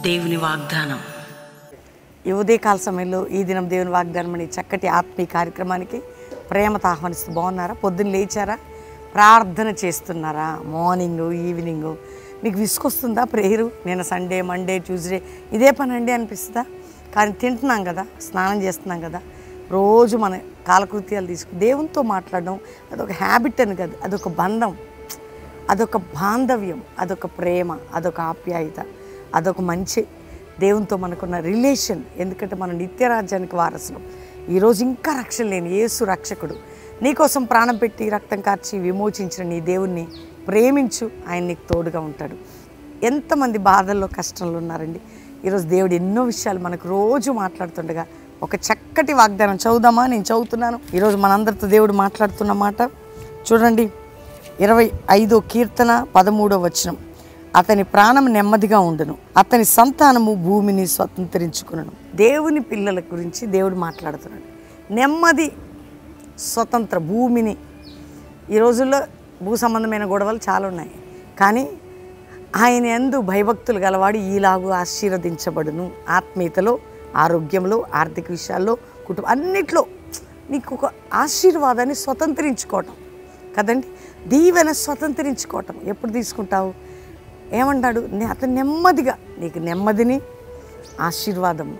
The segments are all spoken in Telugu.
దేవుని వాగ్దానం. ఈ ఉదయకాల సమయంలో ఈ దినం దేవుని వాగ్దానం అనే చక్కటి ఆత్మీయ కార్యక్రమానికి ప్రేమతో ఆహ్వానిస్తూ బాగున్నారా? పొద్దున్న లేచారా? ప్రార్థన చేస్తున్నారా? మార్నింగ్ ఈవినింగ్ మీకు విసుకొస్తుందా ప్రేయరు? నేను సండే మండే ట్యూస్డే ఇదే పని అండి అనిపిస్తుందా? కానీ తింటున్నాం కదా, స్నానం చేస్తున్నాం కదా, రోజు మన కాలకృత్యాలు తీసుకుని దేవునితో మాట్లాడడం అదొక హ్యాబిట్ అని కాదు, అదొక బంధం, అదొక బాంధవ్యం, అదొక ప్రేమ, అదొక ఆప్యాయత, అదొక మంచి దేవునితో మనకున్న రిలేషన్. ఎందుకంటే మనం నిత్యరాజ్యానికి వారసులం. ఈరోజు ఇంకా రక్షణ లేని యేసు రక్షకుడు నీకోసం ప్రాణం పెట్టి రక్తం కార్చి విమోచించిన నీ దేవుణ్ణి ప్రేమించు, ఆయన నీకు తోడుగా ఉంటాడు. ఎంతమంది బాధల్లో కష్టంలో ఉన్నారండి. ఈరోజు దేవుడు ఎన్నో విషయాలు మనకు రోజు మాట్లాడుతుండగా ఒక చక్కటి వాగ్దానం చదువుదామా? నేను చదువుతున్నాను. ఈరోజు మనందరితో దేవుడు మాట్లాడుతున్న మాట చూడండి. 25వ కీర్తన 13వ వచనం. అతని ప్రాణం నెమ్మదిగా ఉండును, అతని సంతానము భూమిని స్వతంత్రించుకును. దేవుని పిల్లల గురించి దేవుడు మాట్లాడుతున్నాడు. నెమ్మది, స్వతంత్ర భూమిని. ఈ రోజుల్లో భూ సంబంధమైన గొడవలు చాలా ఉన్నాయి, కానీ ఆయన యందు భయభక్తులు గలవాడు ఈలాగు ఆశీర్వదించబడును. ఆత్మీయతలో, ఆరోగ్యంలో, ఆర్థిక విషయాల్లో, కుటుంబం అన్నిట్లో నీకు ఒక ఆశీర్వాదాన్ని స్వతంత్రించుకోవటం కదండి. దీవెన స్వతంత్రించుకోవటం ఎప్పుడు తీసుకుంటావు? ఏమంటాడు? అతను నెమ్మదిగా, నీకు నెమ్మదిని ఆశీర్వాదము.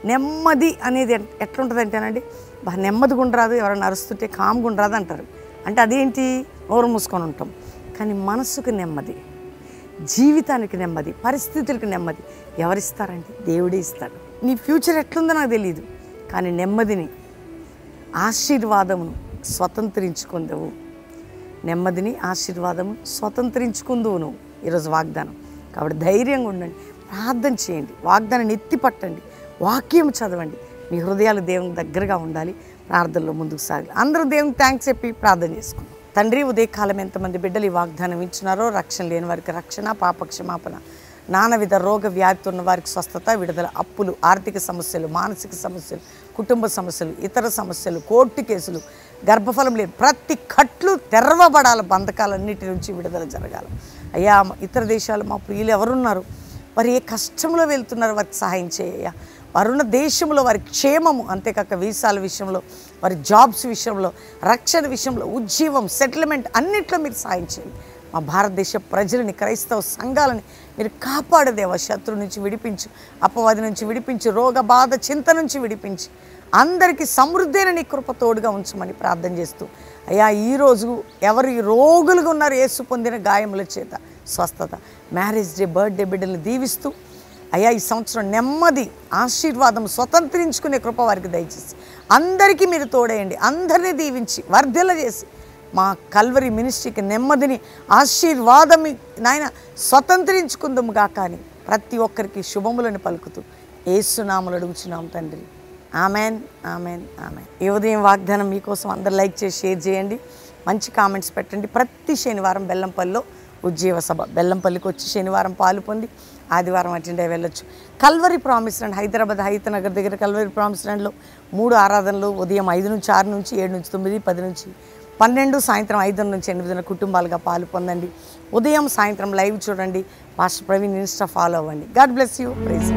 నెమ్మది అనేది ఎట్లుంటుంది అంటేనండి, బాగా నెమ్మదిగా ఉండరాదు, ఎవరైనా అరుస్తుంటే కామ్గా ఉండరాదు అంటారు. అంటే అదేంటి? నోరు మూసుకొని ఉంటాం. కానీ మనసుకు నెమ్మది, జీవితానికి నెమ్మది, పరిస్థితులకు నెమ్మది ఎవరిస్తారండి? దేవుడే ఇస్తాడు. నీ ఫ్యూచర్ ఎట్లుందో నాకు తెలియదు, కానీ నెమ్మదిని ఆశీర్వాదమును స్వతంత్రించుకుందువు. నెమ్మదిని ఆశీర్వాదము స్వతంత్రించుకుందువు నువ్వు. ఈరోజు వాగ్దానం కాబట్టి ధైర్యంగా ఉండండి, ప్రార్థన చేయండి, వాగ్దానాన్ని ఎత్తి పట్టండి, వాక్యం చదవండి. మీ హృదయాలు దేవునికి దగ్గరగా ఉండాలి. ప్రార్థనలో ముందుకు సాగాలి. అందరూ దేవునికి థ్యాంక్స్ చెప్పి ప్రార్థన చేసుకుందాం. తండ్రి, ఉదయకాలం ఎంతమంది బిడ్డలు ఈ వాగ్దానం ఇచ్చినారో, రక్షణ లేని వారికి రక్షణ, పాపక్షమాపణ, నానావిధ రోగ వ్యాధి ఉన్న వారికి స్వస్థత, విడుదల, అప్పులు, ఆర్థిక సమస్యలు, మానసిక సమస్యలు, కుటుంబ సమస్యలు, ఇతర సమస్యలు, కోర్టు కేసులు, గర్భఫలం లేదు, ప్రతి కట్లు తెరవబడాలి, బంధకాలన్నిటి నుంచి విడుదల జరగాలి. అయ్యా, ఇతర దేశాలు మా ప్రియులు ఎవరున్నారు, వారు ఏ కష్టంలో వెళ్తున్నారు, వారికి సహాయం చేయ. వారున్న దేశంలో వారి క్షేమము, అంతేకాక వీసాల విషయంలో, వారి జాబ్స్ విషయంలో, రక్షణ విషయంలో, ఉద్యోగం, సెటిల్మెంట్ అన్నిట్లో మీరు సహాయం చేయండి. మా భారతదేశ ప్రజలని, క్రైస్తవ సంఘాలని మీరు కాపాడదేవా. శత్రు నుంచి విడిపించు, అపవాది నుంచి విడిపించు, రోగ బాధ చింత నుంచి విడిపించి అందరికీ సమృద్ధైన నీ కృప తోడుగా ఉంచమని ప్రార్థన చేస్తూ, అయ్యా ఈరోజు ఎవరు రోగులుగా ఉన్నారు, యేసు పొందిన గాయముల చేత స్వస్థత, మ్యారేజ్ డే, బర్త్డే బిడ్డలను దీవిస్తూ, అయ్యా ఈ సంవత్సరం నెమ్మది, ఆశీర్వాదం స్వతంత్రించుకునే కృప వారికి దయచేసి అందరికీ మీరు తోడేయండి. అందరినీ దీవించి వర్ధిల్ల చేసి మా కల్వరి మినిస్ట్రీకి నెమ్మదిని, ఆశీర్వాదం నాయన స్వతంత్రించుకుందాముగా. కానీ ప్రతి ఒక్కరికి శుభములను పలుకుతూ యేసునామములో అడుగుచున్నాం తండ్రి. Amen, amen, amen. ఈ ఉదయం వాగ్దానం మీకోసం అందరు లైక్ చేసి షేర్ చేయండి, మంచి కామెంట్స్ పెట్టండి. ప్రతి శనివారం బెల్లంపల్లిలో ఉజ్జీవ సభ, బెల్లంపల్లికి వచ్చి శనివారం పాలు పొంది ఆదివారం అటెండ్ అయ్యి వెళ్ళొచ్చు. Calvary promise land, Hyderabad Hayath Nagar దగ్గర కల్వరి ప్రామిస్ ల్యాండ్లో 3 ఆరాధనలు ఉదయం 5 నుంచి 6 నుంచి 7 నుంచి 9, 10 నుంచి 12, సాయంత్రం 5 నుంచి 8 కుటుంబాలుగా పాలు పొందండి. ఉదయం సాయంత్రం లైవ్ చూడండి. పాస్టర్ ప్రవీణ్ ఇన్స్టా ఫాలో అవ్వండి. God bless you. ప్రైజ్.